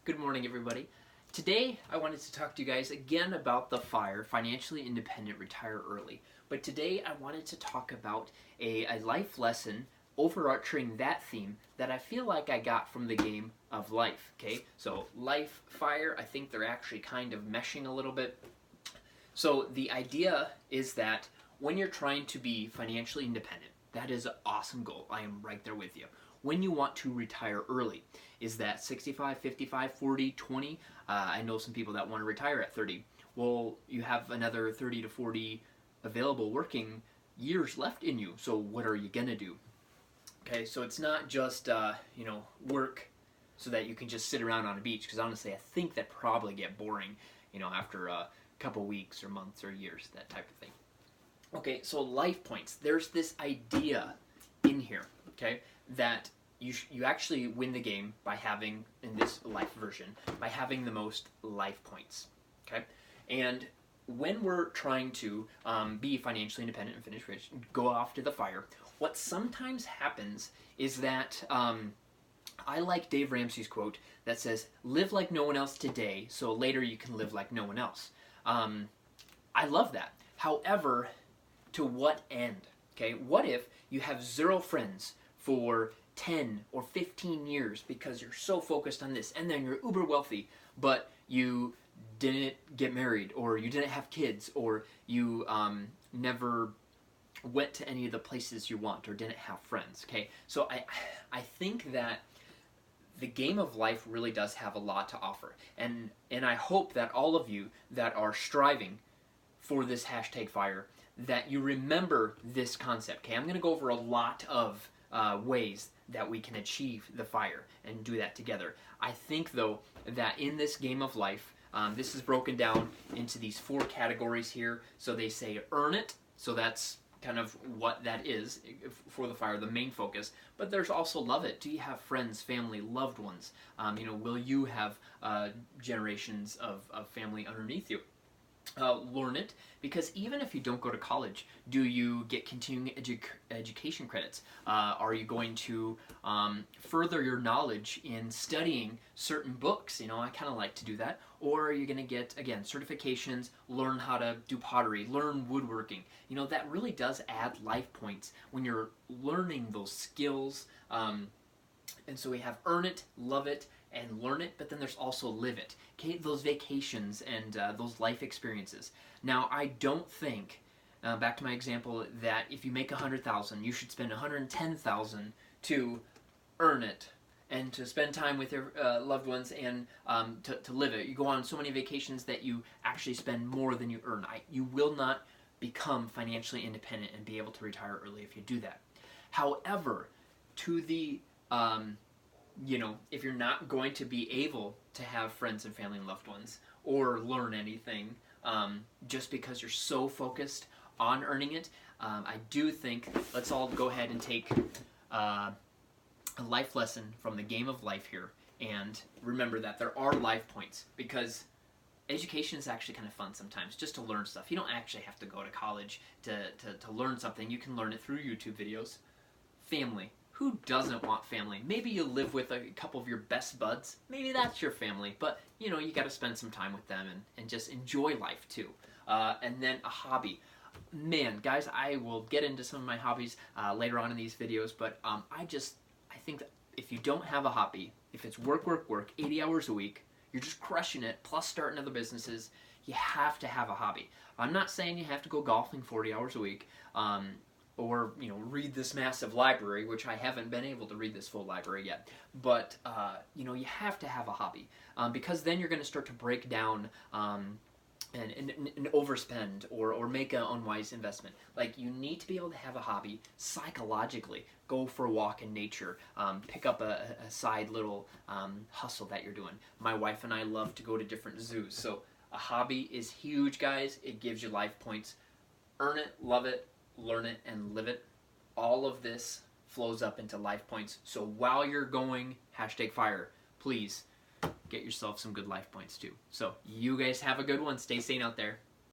Good morning, everybody. Today, I wanted to talk to you guys again about the FIRE, Financially Independent, Retire Early. But today, I wanted to talk about a life lesson overarching that theme that I feel like I got from the game of life, okay? So, life, FIRE, I think they're actually kind of meshing a little bit. So, the idea is that when you're trying to be financially independent, that is an awesome goal. I am right there with you. When you want to retire early, is that 65, 55, 40, 20? I know some people that want to retire at 30. Well, you have another 30 to 40 available working years left in you, so what are you gonna do? Okay, so it's not just, work so that you can just sit around on a beach, because honestly, I think that probably get boring, after a couple weeks or months or years, that type of thing. Okay, so life points. There's this idea in here, okay, that you actually win the game by having, in this life version, by having the most life points, okay? And when we're trying to be financially independent and finish rich, go off to the FIRE, what sometimes happens is that, I like Dave Ramsey's quote that says, live like no one else today, so later you can live like no one else. I love that. However, to what end? Okay, what if you have zero friends for 10 or 15 years because you're so focused on this, and then you're uber wealthy, but you didn't get married, or you didn't have kids, or you never went to any of the places you want, or didn't have friends, okay? So I think that the game of life really does have a lot to offer, and I hope that all of you that are striving for this hashtag FIRE, that you remember this concept, okay? I'm going to go over a lot of ways that we can achieve the FIRE and do that together. I think, though, that in this game of life, this is broken down into these 4 categories here. So they say earn it, so that's kind of what that is for the FIRE, the main focus. But there's also love it. Do you have friends, family, loved ones? Will you have generations of family underneath you? Learn it, because even if you don't go to college, do you get continuing education credits? Are you going to further your knowledge in studying certain books? I kind of like to do that. Or are you going to get, again, certifications, learn how to do pottery, learn woodworking? That really does add life points when you're learning those skills. And so we have earn it, love it, and learn it, but then there's also live it. Okay, those vacations and those life experiences. Now, I don't think, back to my example, that if you make $100,000, you should spend $110,000 to earn it and to spend time with your loved ones and to live it. You go on so many vacations that you actually spend more than you earn. You will not become financially independent and be able to retire early if you do that. However, to the if you're not going to be able to have friends and family and loved ones or learn anything just because you're so focused on earning it, I do think let's all go ahead and take a life lesson from the game of life here and remember that there are life points, because education is actually kind of fun sometimes, just to learn stuff. You don't actually have to go to college to learn something. You can learn it through YouTube videos. Family. Who doesn't want family? Maybe you live with a couple of your best buds. Maybe that's your family. But, you got to spend some time with them and just enjoy life, too. And then a hobby. Man, guys, I will get into some of my hobbies later on in these videos. But I think that if you don't have a hobby, if it's work, 80 hours a week, you're just crushing it, plus starting other businesses, you have to have a hobby. I'm not saying you have to go golfing 40 hours a week. Or read this massive library, which I haven't been able to read this full library yet. But you have to have a hobby, because then you're going to start to break down and overspend or make an unwise investment. Like, you need to be able to have a hobby psychologically. Go for a walk in nature. Pick up a side little hustle that you're doing. My wife and I love to go to different zoos. So a hobby is huge, guys. It gives you life points. Earn it, love it, learn it, and live it. All of this flows up into life points. So while you're going hashtag FIRE, please get yourself some good life points too. So you guys have a good one. Stay sane out there.